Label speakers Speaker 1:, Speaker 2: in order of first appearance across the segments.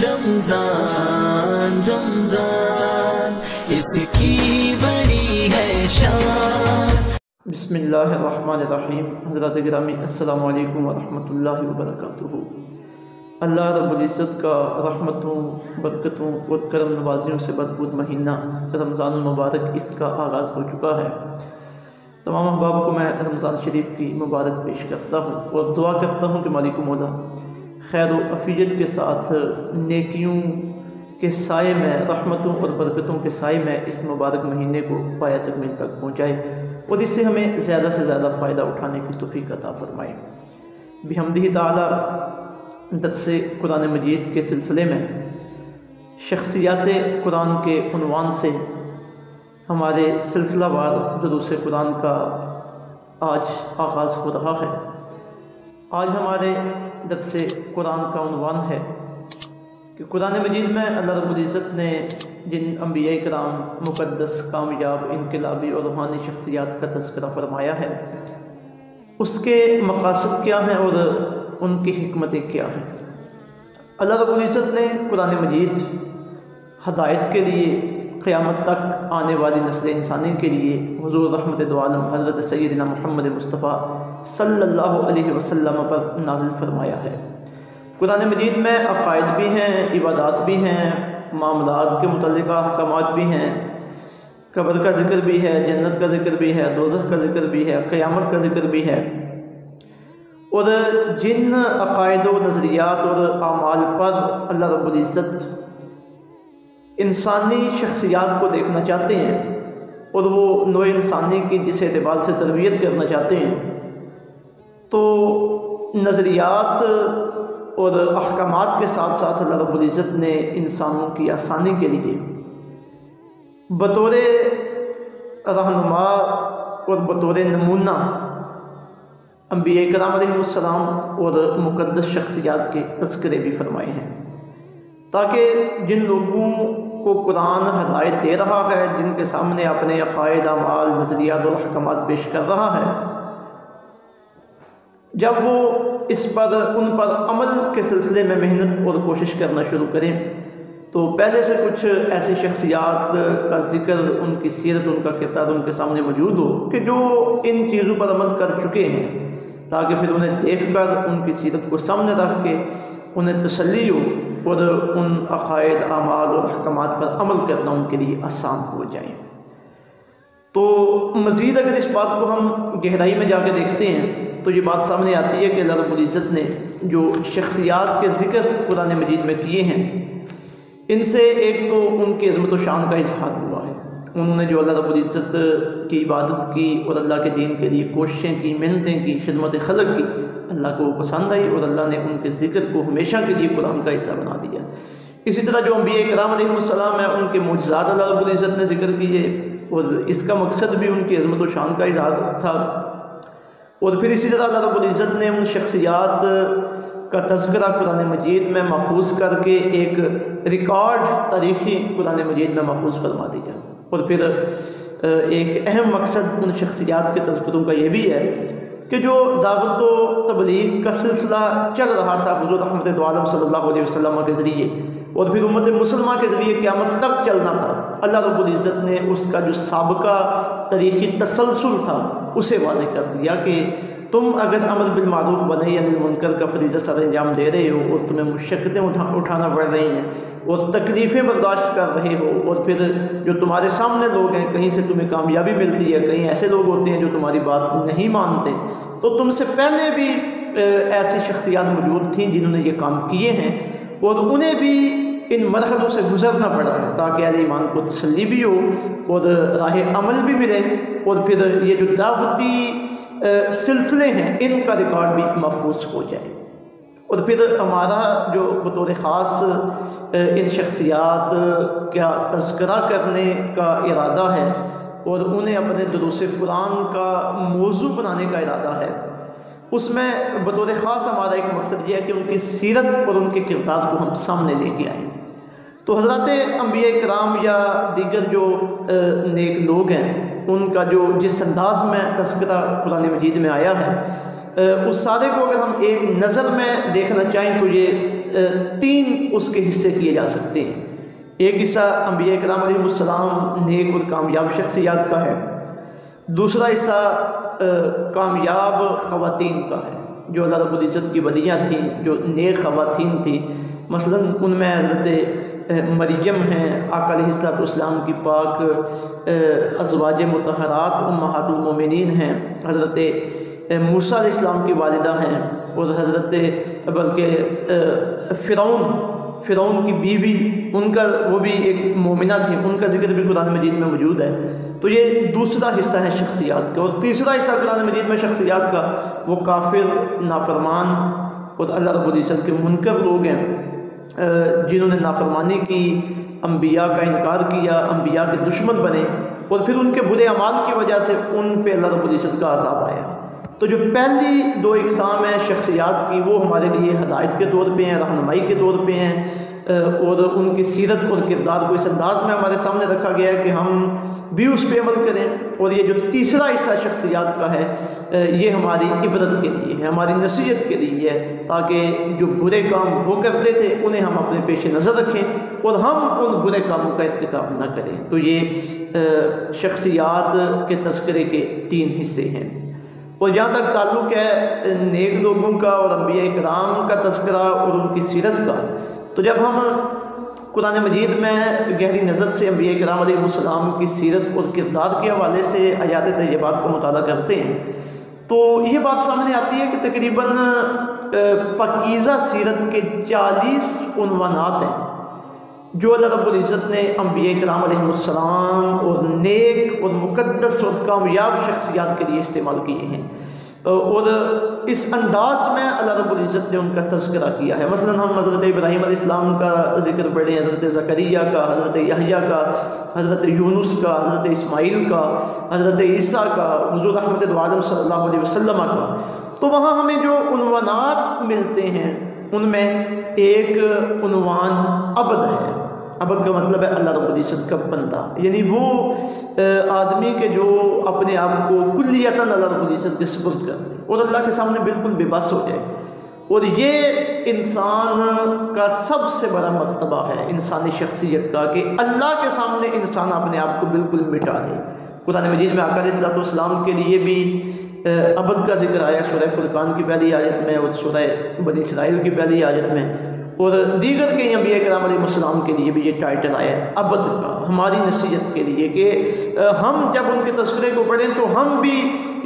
Speaker 1: رمضان رمضان اس کی بڑی ہے شان۔
Speaker 2: بسم اللہ الرحمن الرحیم۔ حضرات گرامی السلام علیکم ورحمۃ اللہ وبرکاتہ۔ اللہ رب العزت کا رحمتوں، برکتوں اور کرم نوازیوں سے بھرپور مہینہ رمضان المبارک اس کا آغاز ہو چکا ہے۔ تمام احباب کو میں رمضان شریف کی مبارک پیش کرتا ہوں اور دعا کرتا ہوں کہ مالک مولا خیر و عافیت کے ساتھ نیکیوں کے سائے میں، رحمتوں اور برکتوں کے سائے میں اس مبارک مہینے کو پایہ تکمیل تک پہنچائے اور اس سے ہمیں زیادہ سے زیادہ فائدہ اٹھانے کی توفیق عطا فرمائے۔ بحمدہ تعالی درس قرآن مجید کے سلسلے میں شخصیات قرآن کے عنوان سے ہمارے سلسلہ وار دروس قرآن کا آج آغاز ہو رہا ہے۔ آج ہمارے درس قرآن کا عنوان ہے کہ قرآن مجید میں اللہ رب العزت نے جن انبیاء کرام مقدس، کامیاب، انقلابی اور روحانی شخصیات کا تذکرہ فرمایا ہے اس کے مقاصد کیا ہیں اور ان کی حکمتیں کیا ہیں۔ اللہ رب العزت نے قرآن مجید ہدایت کے لیے قیامت تک آنے والی نسل انسانی کے لیے حضور رحمت دو عالم حضرت سیدنا محمد مصطفیٰ صلی اللہ علیہ وسلم پر نازل فرمایا ہے۔ قرآن مجید میں عقائد بھی ہیں، عبادات بھی ہیں، معاملات کے متعلقہ احکامات بھی ہیں، قبر کا ذکر بھی ہے، جنت کا ذکر بھی ہے، دوزخ کا ذکر بھی ہے، قیامت کا ذکر بھی ہے۔ اور جن عقائد و نظریات اور اعمال پر اللہ رب العزت انسانی شخصیات کو دیکھنا چاہتے ہیں اور وہ نوع انسانی کی جس اعتبار سے تربیت کرنا چاہتے ہیں، تو نظریات اور احکامات کے ساتھ ساتھ اللہ رب العزت نے انسانوں کی آسانی کے لیے بطور رہنما اور بطور نمونہ انبیاء کرام علیہ السلام اور مقدس شخصیات کے تذکرے بھی فرمائے ہیں، تاکہ جن لوگوں کو قرآن ہدایت دے رہا ہے، جن کے سامنے اپنے عقائد، اعمال، نظریات اور احکامات پیش کر رہا ہے، جب وہ ان پر عمل کے سلسلے میں محنت اور کوشش کرنا شروع کریں تو پہلے سے کچھ ایسی شخصیات کا ذکر، ان کی سیرت، ان کا کردار ان کے سامنے موجود ہو کہ جو ان چیزوں پر عمل کر چکے ہیں، تاکہ پھر انہیں دیکھ کر ان کی سیرت کو سامنے رکھ کے انہیں تسلی ہو اور ان عقائد، اعمال اور احکامات پر عمل کرنا ان کے لیے آسان ہو جائے۔ تو مزید اگر اس بات کو ہم گہرائی میں جا کے دیکھتے ہیں تو یہ بات سامنے آتی ہے کہ اللہ رب العزت نے جو شخصیات کے ذکر قرآن مجید میں کیے ہیں، ان سے ایک تو ان کی عظمت و شان کا اظہار ہوا ہے۔ انہوں نے جو اللہ رب العزت کی عبادت کی اور اللہ کے دین کے لیے کوششیں کی، محنتیں کی، خدمت خلق کی، اللہ کو پسند آئی اور اللہ نے ان کے ذکر کو ہمیشہ کے لیے قرآن کا حصہ بنا دیا۔ اسی طرح جو انبیاء کرام علیہ السلام ہیں، ان کے معجزات اللہ رب العزت نے ذکر کیے اور اس کا مقصد بھی ان کی عظمت و شان کا اظہار تھا۔ اور پھر اسی طرح اللہ رب العزت نے ان شخصیات کا تذکرہ قرآن مجید میں محفوظ کر کے ایک ریکارڈ تاریخی قرآن مجید میں محفوظ فرما دیا۔ اور پھر ایک اہم مقصد ان شخصیات کے تذکروں کا یہ بھی ہے کہ جو دعوت و تبلیغ کا سلسلہ چل رہا تھا حضور رحمت دو عالم صلی اللہ علیہ وسلم کے ذریعے اور پھر امت مسلمہ کے ذریعے قیامت تک چلنا تھا، اللہ رب العزت نے اس کا جو سابقہ تاریخی تسلسل تھا اسے واضح کر دیا کہ تم اگر امر بالمعروف ونہی عن المنکر کا فریضہ سر انجام دے رہے ہو اور تمہیں مشقتیں اٹھانا پڑ رہی ہیں اور تکلیفیں برداشت کر رہے ہو، اور پھر جو تمہارے سامنے لوگ ہیں کہیں سے تمہیں کامیابی ملتی ہے، کہیں ایسے لوگ ہوتے ہیں جو تمہاری بات نہیں مانتے، تو تم سے پہلے بھی ایسی شخصیات موجود تھیں جنہوں نے یہ کام کیے ہیں اور انہیں بھی ان مرحلوں سے گزرنا پڑا ہے تاکہ اہل ایمان کو تسلی بھی ہو اور راہ عمل بھی ملے، اور پھر یہ جو دعوتی سلسلے ہیں ان کا ریکارڈ بھی محفوظ ہو جائے۔ اور پھر ہمارا جو بطور خاص ان شخصیات کا تذکرہ کرنے کا ارادہ ہے اور انہیں اپنے دروس قرآن کا موضوع بنانے کا ارادہ ہے، اس میں بطور خاص ہمارا ایک مقصد یہ ہے کہ ان کی سیرت اور ان کے کردار کو ہم سامنے لے کے آئیں۔ تو حضرات انبیاء کرام یا دیگر جو نیک لوگ ہیں ان کا جو جس انداز میں تذکرہ قرآن مجید میں آیا ہے، اس سارے کو اگر ہم ایک نظر میں دیکھنا چاہیں تو یہ تین اس کے حصے کیے جا سکتے ہیں۔ ایک حصہ انبیاء کرام علیہ السلام نیک اور کامیاب شخصیات کا ہے، دوسرا حصہ کامیاب خواتین کا ہے جو اللہ رب العزت کی ولیاں تھیں، جو نیک خواتین تھیں۔ مثلا ان میں حضرت مریم ہیں، آقا علیہ السلام کی پاک ازواج مطہرات امہات المومنین ہیں، حضرت موسیٰ علیہ السلام کی والدہ ہیں، اور حضرت بلکہ فرعون کی بیوی، ان کا وہ بھی ایک مومنہ تھی، ان کا ذکر بھی قرآن مجید میں موجود ہے۔ تو یہ دوسرا حصہ ہے شخصیات کا۔ اور تیسرا حصہ قرآن مجید میں شخصیات کا وہ کافر، نافرمان اور اللہ رب العزت کے منکر لوگ ہیں، جنہوں نے نافرمانی کی، انبیاء کا انکار کیا، انبیاء کے دشمن بنے، اور پھر ان کے برے اعمال کی وجہ سے ان پہ اللہ رب العزت کا عذاب آیا۔ تو جو پہلی دو اقسام ہیں شخصیات کی، وہ ہمارے لیے ہدایت کے طور پہ ہیں، رہنمائی کے طور پہ ہیں، اور ان کی سیرت اور کردار کو اس انداز میں ہمارے سامنے رکھا گیا ہے کہ ہم بھی اس پہ عمل کریں۔ اور یہ جو تیسرا حصہ شخصیات کا ہے، یہ ہماری عبرت کے لیے ہے، ہماری نصیحت کے لیے ہے، تاکہ جو برے کام وہ کرتے تھے انہیں ہم اپنے پیش نظر رکھیں اور ہم ان برے کاموں کا ارتکاب نہ کریں۔ تو یہ شخصیات کے تذکرے کے تین حصے ہیں۔ اور جہاں تک تعلق ہے نیک لوگوں کا اور انبیاء کرام کا تذکرہ اور ان کی سیرت کا، تو جب ہم قرآن مجید میں گہری نظر سے انبیاء کرام علیہ السلام کی سیرت اور کردار کے حوالے سے آیات طیبات کا مطالعہ کرتے ہیں تو یہ بات سامنے آتی ہے کہ تقریباً پاکیزہ سیرت کے 40 عنوانات ہیں جو اللہ رب العزت نے انبیاء کرام علیہ السلام اور نیک اور مقدس اور کامیاب شخصیات کے لیے استعمال کیے ہیں، اور اس انداز میں اللہ رب العزت نے ان کا تذکرہ کیا ہے۔ مثلا ہم حضرت ابراہیم علیہ السلام کا ذکر پڑھیں، حضرت زکریا کا، حضرت یحییٰ کا، حضرت یونس کا، حضرت اسماعیل کا، حضرت عیسیٰ کا، حضور رحمت عالم صلی اللہ علیہ وسلم کا، تو وہاں ہمیں جو عنوانات ملتے ہیں ان میں ایک عنوان عبد ہے۔ عبد کا مطلب ہے اللہ رب العزت کا بندہ، یعنی وہ آدمی کے جو اپنے آپ کو کلیتاً اللہ رب العزت کے سپرد کر دے اور اللہ کے سامنے بالکل بے بس ہو جائے۔ اور یہ انسان کا سب سے بڑا مرتبہ ہے انسانی شخصیت کا، کہ اللہ کے سامنے انسان اپنے آپ کو بالکل مٹا دے۔ قرآن مجید میں آقا علیہ السلام کے لیے بھی عبد کا ذکر آیا، سورہ فرقان کی پہلی آیت میں اور سورہ بنی اسرائیل کی پہلی آیت میں، اور دیگر کے انبیاء کرام علیہ السلام کے لیے بھی یہ ٹائٹل آیا ہے عبد کا، ہماری نصیحت کے لیے کہ ہم جب ان کے تذکرے کو پڑھیں تو ہم بھی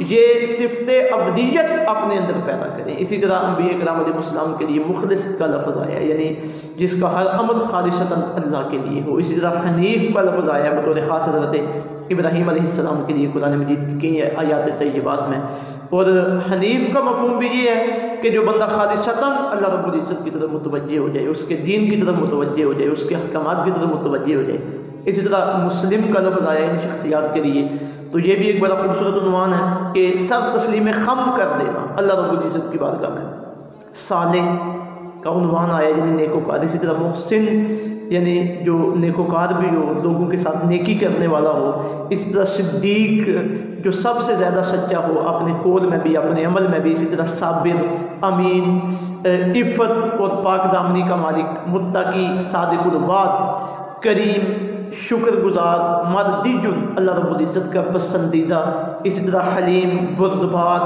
Speaker 2: یہ صفت عبدیت اپنے اندر پیدا کریں۔ اسی طرح انبیاء کرام علیہ السلام کے لیے مخلص کا لفظ آیا ہے، یعنی جس کا ہر عمل خالصتاً اللہ کے لیے ہو۔ اسی طرح حنیف کا لفظ آیا ہے بطور خاص حضرت ابراہیم علیہ السلام کے لیے قرآن مجید کی کئی آیات طیبات میں۔ اور حنیف کا مفہوم بھی یہ ہے کہ جو بندہ خالصتاً اللہ رب العزت کی طرف متوجہ ہو جائے، اس کے دین کی طرف متوجہ ہو جائے، اس کے احکامات کی طرف متوجہ ہو جائے۔ اسی طرح مسلم کا لفظ آیا ان شخصیات کے لیے، تو یہ بھی ایک بڑا خوبصورت عنوان ہے کہ سر تسلیم خم کر دینا اللہ رب العزت کی بارگاہ میں۔ صالح کا عنوان آیا یعنی نیکوکار، اسی طرح محسن یعنی جو نیکوکار بھی ہو، لوگوں کے ساتھ نیکی کرنے والا ہو، اسی طرح صدیق جو سب سے زیادہ سچا ہو اپنے قول میں بھی اپنے عمل میں بھی، اسی طرح صابر، امین، عفت اور پاک دامنی کا مالک، متقی، صادق الوعد، کریم، شکر گزار، مردیجن اللہ رب العزت کا پسندیدہ، اسی طرح حلیم، بردبار،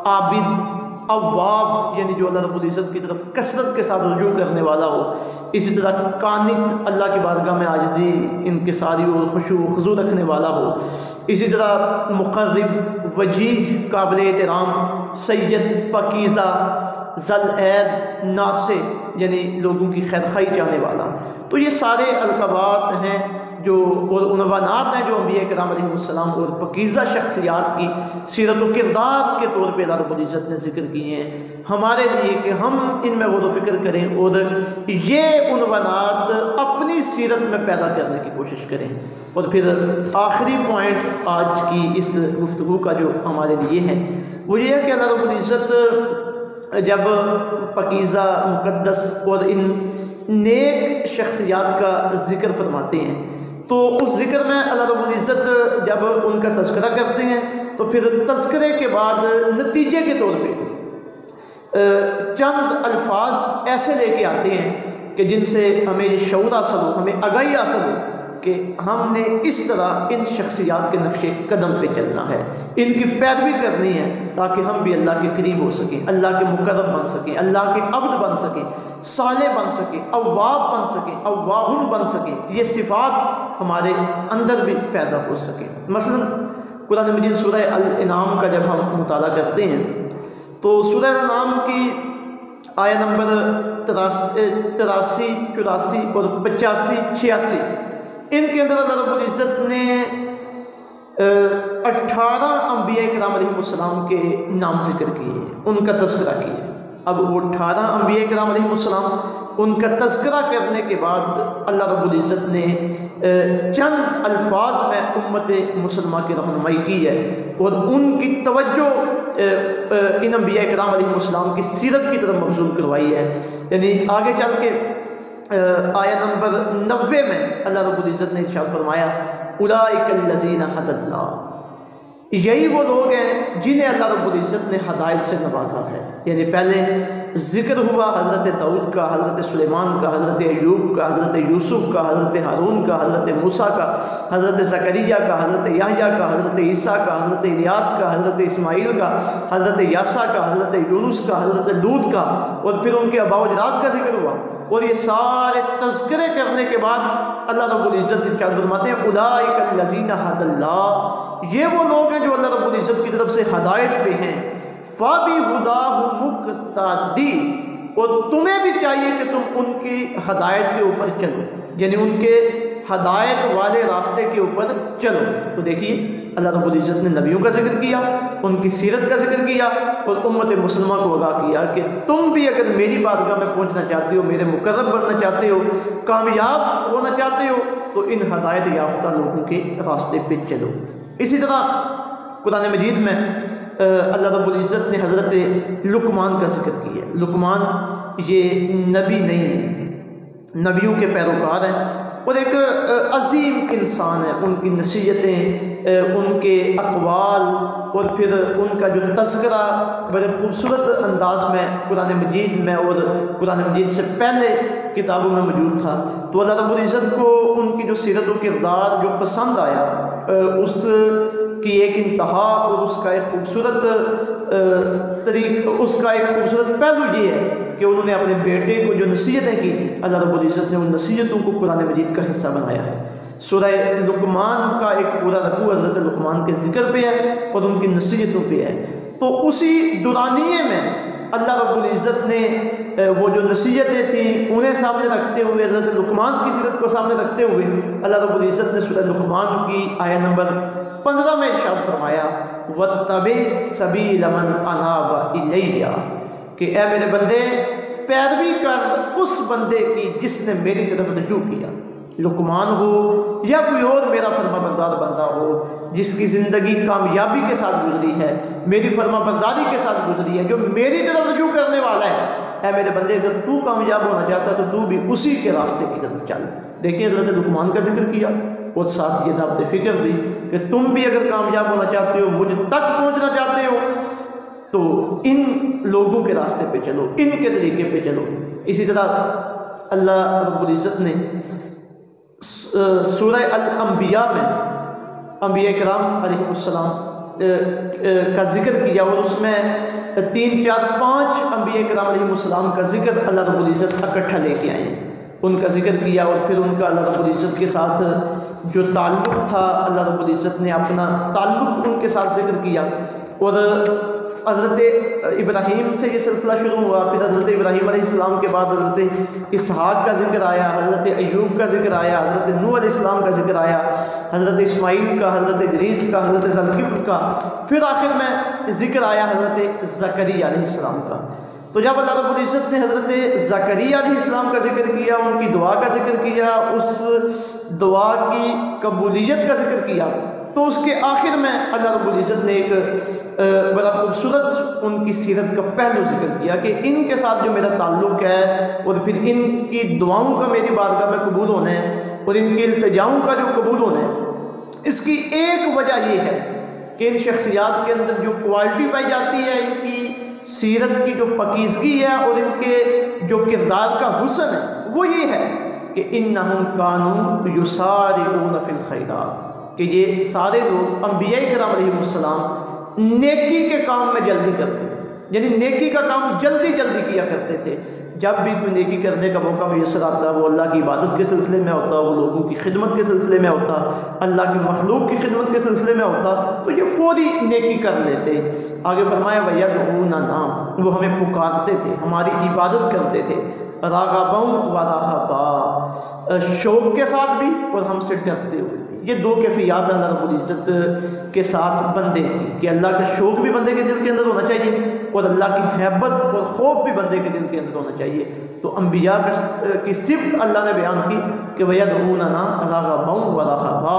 Speaker 2: عابد، اواب یعنی جو اللہ رب العزت کی طرف کثرت کے ساتھ رجوع کرنے والا ہو، اسی طرح قانت اللہ کی بارگاہ میں عاجزی، انکساری اور خشوع و خضوع رکھنے والا ہو، اسی طرح مقرب، وجیح، قابل احترام، سید، پاکیزہ، ذل عید، ناصح یعنی لوگوں کی خیرخواہی چاہنے والا۔ تو یہ سارے القابات ہیں جو اور عنوانات ہیں جو انبیاء کرام علیہ السلام اور پاکیزہ شخصیات کی سیرت و کردار کے طور پہ اللہ رب العزت نے ذکر کیے ہیں ہمارے لیے کہ ہم ان میں غور و فکر کریں اور یہ عنوانات اپنی سیرت میں پیدا کرنے کی کوشش کریں۔ اور پھر آخری پوائنٹ آج کی اس گفتگو کا جو ہمارے لیے ہے وہ یہ ہے کہ اللہ رب العزت جب پاکیزہ، مقدس اور ان نیک شخصیات کا ذکر فرماتے ہیں تو اس ذکر میں اللہ رب العزت جب ان کا تذکرہ کرتے ہیں تو پھر تذکرے کے بعد نتیجے کے طور پہ چند الفاظ ایسے لے کے آتے ہیں کہ جن سے ہمیں یہ شعور حاصل ہو، ہمیں آگاہی حاصل ہو کہ ہم نے اس طرح ان شخصیات کے نقش قدم پہ چلنا ہے، ان کی پیروی کرنی ہے، تاکہ ہم بھی اللہ کے قریب ہو سکیں، اللہ کے مقرب بن سکیں، اللہ کے عبد بن سکیں، صالح بن سکیں، اواب بن سکیں، اواہن بن سکیں، یہ صفات ہمارے اندر بھی پیدا ہو سکیں۔ مثلا قرآن مجید سورہ الانعام کا جب ہم مطالعہ کرتے ہیں تو سورہ الانعام کی آیت نمبر 83، 84 اور 85، 86 ان کے اندر اللہ رب العزت نے 18 انبیاء کرام علیہ السلام کے نام ذکر کیے ہیں، ان کا تذکرہ کیا ہے۔ اب وہ 18 انبیاء کرام علیہ السلام، ان کا تذکرہ کرنے کے بعد اللہ رب العزت نے چند الفاظ میں امت مسلمہ کی رہنمائی کی ہے اور ان کی توجہ ان انبیاء کرام علیہ السلام کی سیرت کی طرف مبذول کروائی ہے۔ یعنی آگے چل کے آیت نمبر 90 میں اللہ رب العزت نے ارشاد فرمایا اولئک الذین ھدی اللہ، یہی وہ لوگ ہیں جنہیں اللہ رب العزت نے ہدایت سے نوازا ہے۔ یعنی پہلے ذکر ہوا حضرت داؤد کا، حضرت سلیمان کا، حضرت ایوب کا، حضرت یوسف کا، حضرت ہارون کا، حضرت موسیٰ کا، حضرت زکریا کا، حضرت یحییٰ کا، حضرت عیسیٰ کا، حضرت الیاس کا، حضرت اسماعیل کا، حضرت یاسع کا، حضرت یونس کا، حضرت لوط کا، اور پھر ان کے آباء و اجداد کا ذکر ہوا۔ اور یہ سارے تذکرے کرنے کے بعد اللہ رب العزت ارشاد فرماتے ہیں اولئک الذین ھدی اللہ، یہ وہ لوگ ہیں جو اللہ رب العزت کی طرف سے ہدایت پہ ہیں، فَبِہُدَاهُ مُقْتَدِی، اور تمہیں بھی چاہیے کہ تم ان کی ہدایت کے اوپر چلو، یعنی ان کے ہدایت والے راستے کے اوپر چلو۔ تو دیکھیے اللہ رب العزت نے نبیوں کا ذکر کیا، ان کی سیرت کا ذکر کیا اور امت مسلمہ کو آگاہ کیا کہ تم بھی اگر میری بارگاہ میں پہنچنا چاہتے ہو، میرے مقرب بننا چاہتے ہو، کامیاب ہونا چاہتے ہو، تو ان ہدایت یافتہ لوگوں کے راستے پہ چلو۔ اسی طرح قرآن مجید میں اللہ رب العزت نے حضرت لقمان کا ذکر کیا۔ لقمان یہ نبی نہیں ہے، نبیوں کے پیروکار ہیں اور ایک عظیم انسان ہے۔ ان کی نصیحتیں، ان کے اقوال اور پھر ان کا جو تذکرہ بڑے خوبصورت انداز میں قرآن مجید میں اور قرآن مجید سے پہلے کتابوں میں موجود تھا۔ تو اللہ رب العزت کو ان کی جو سیرت و کردار جو پسند آیا، اس کی ایک انتہا اور اس کا ایک خوبصورت اس کا ایک خوبصورت پہلو یہ ہے کہ انہوں نے اپنے بیٹے کو جو نصیحتیں کی تھی، اللہ رب العزت نے ان نصیحتوں کو قرآن مجید کا حصہ بنایا ہے۔ سورہ لقمان کا ایک پورا رکوع حضرت لقمان کے ذکر پہ ہے اور ان کی نصیحتوں پہ ہے۔ تو اسی دورانیے میں اللہ رب العزت نے وہ جو نصیحتیں تھیں انہیں سامنے رکھتے ہوئے، حضرت لقمان کی سیرت کو سامنے رکھتے ہوئے، اللہ رب العزت نے سورہ لقمان کی آیت نمبر 15 میں ارشاد فرمایا وَاتَّبِعْ سَبِيلَ مَنْ أَنَابَ إِلَيَّ، کہ اے میرے بندے پیروی کر اس بندے کی جس نے میری طرف رجوع کیا۔ لقمان ہو یا کوئی اور میرا فرما بردار بندہ ہو جس کی زندگی کامیابی کے ساتھ گزری ہے، میری فرما برداری کے ساتھ گزری ہے، جو میری طرف رجوع کرنے والا ہے، اے میرے بندے اگر تو کامیاب ہونا چاہتا ہے تو تو بھی اسی کے راستے کی طرف چل۔ دیکھیں حضرت لقمان کا ذکر کیا اور ساتھ یہ دعوت فکر دی کہ تم بھی اگر کامیاب ہونا چاہتے ہو، مجھ تک پہنچنا چاہتے ہو، تو ان لوگوں کے راستے پہ چلو، ان کے طریقے پہ چلو۔ اسی طرح اللہ رب العزت نے سورہ الانبیاء میں انبیاء کرام علیہ السلام کا ذکر کیا اور اس میں 3، 4، 5 انبیاء کرام علیہ السلام کا ذکر اللہ رب العزت اکٹھا لے کے آئے ہیں، ان کا ذکر کیا اور پھر ان کا اللہ رب العزت کے ساتھ جو تعلق تھا، اللہ رب العزت نے اپنا تعلق ان کے ساتھ ذکر کیا۔ اور حضرت ابراہیم سے یہ سلسلہ شروع ہوا، پھر حضرت ابراہیم علیہ السلام کے بعد حضرت اسحاق کا ذکر آیا، حضرت ایوب کا ذکر آیا، حضرت نوح علیہ السلام کا ذکر آیا، حضرت اسماعیل کا، حضرت ادریس کا، حضرت ذوالکفل کا، پھر آخر میں ذکر آیا حضرت زکریا علیہ السلام کا۔ تو جب اللہ رب العزت نے حضرت زکریا علیہ السلام کا ذکر کیا، ان کی دعا کا ذکر کیا، اس دعا کی قبولیت کا ذکر کیا، تو اس کے آخر میں اللہ رب العزت نے ایک بڑا خوبصورت ان کی سیرت کا پہلو ذکر کیا کہ ان کے ساتھ جو میرا تعلق ہے اور پھر ان کی دعاؤں کا میری بارگاہ میں قبول ہونا ہے اور ان کی التجاؤں کا جو قبول ہونا ہے، اس کی ایک وجہ یہ ہے کہ ان شخصیات کے اندر جو کوالٹی پائی جاتی ہے، ان کی سیرت کی جو پاکیزگی ہے اور ان کے جو کردار کا حسن ہے وہ یہ ہے کہ انہم کانوا یسارعون فی الخیرات، کہ یہ سارے لوگ انبیاء کرام علیہ السلام نیکی کے کام میں جلدی کرتے تھے، یعنی نیکی کا کام جلدی جلدی کیا کرتے تھے۔ جب بھی کوئی نیکی کرنے کا موقع میسر آتا، وہ اللہ کی عبادت کے سلسلے میں ہوتا، وہ لوگوں کی خدمت کے سلسلے میں ہوتا، اللہ کی مخلوق کی خدمت کے سلسلے میں ہوتا، تو یہ فوری نیکی کر لیتے۔ آگے فرمایا وَيَدْعُونَنَا، وہ ہمیں پکارتے تھے، ہماری عبادت کرتے تھے، راغباً ورہبا، شوق کے ساتھ بھی اور ہم سے ڈرتے ہوئے بھی۔ یہ دو کیفیات اللہ رب العزت کے ساتھ بندے کی، کہ اللہ کا شوق بھی بندے کے دل کے اندر ہونا چاہیے اور اللہ کی محبت اور خوف بھی بندے کے دل کے اندر ہونا چاہیے۔ تو انبیاء کی صفت اللہ نے بیان کی کہ وَيَدْعُونَنَا رَغَبًا وَرَهَبًا،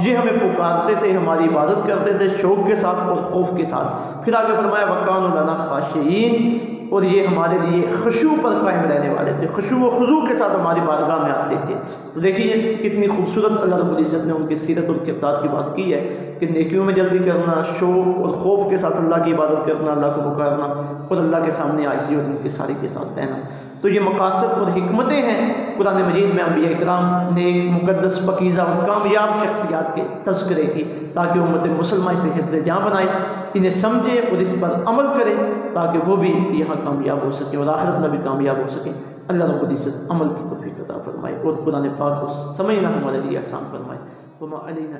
Speaker 2: یہ ہمیں پکارتے تھے، ہماری عبادت کرتے تھے شوق کے ساتھ اور خوف کے ساتھ۔ پھر آگے فرمایا وَكَانُوا لَنَا خَاشِعِينَ، اور یہ ہمارے لیے خشوع پر قائم رہنے والے تھے، خشوع و خضوع کے ساتھ ہماری بارگاہ میں آتے تھے۔ تو دیکھیے کتنی خوبصورت اللہ رب العزت نے ان کی سیرت اور کردار کی بات کی ہے کہ نیکیوں میں جلدی کرنا، شوق اور خوف کے ساتھ اللہ کی عبادت کرنا، اللہ کو پکارنا اور اللہ کے سامنے عاجزی اور انکساری کے ساتھ رہنا۔ تو یہ مقاصد اور حکمتیں ہیں قرآن مجید میں انبیاء کرام نے ایک مقدس پاکیزہ اور کامیاب شخصیات کے تذکرے کی، تاکہ امت مسلمہ اسے حفظ جاں بنائے، انہیں سمجھے اور اس پر عمل کرے، تاکہ وہ بھی یہاں کامیاب ہو سکیں اور آخرت میں بھی کامیاب ہو سکیں۔ اللہ رب العزت عمل کی توفیق عطا فرمائے اور قرآن پاک کو سمجھنا ہمارے لیے آسان فرمائے۔ وما علینا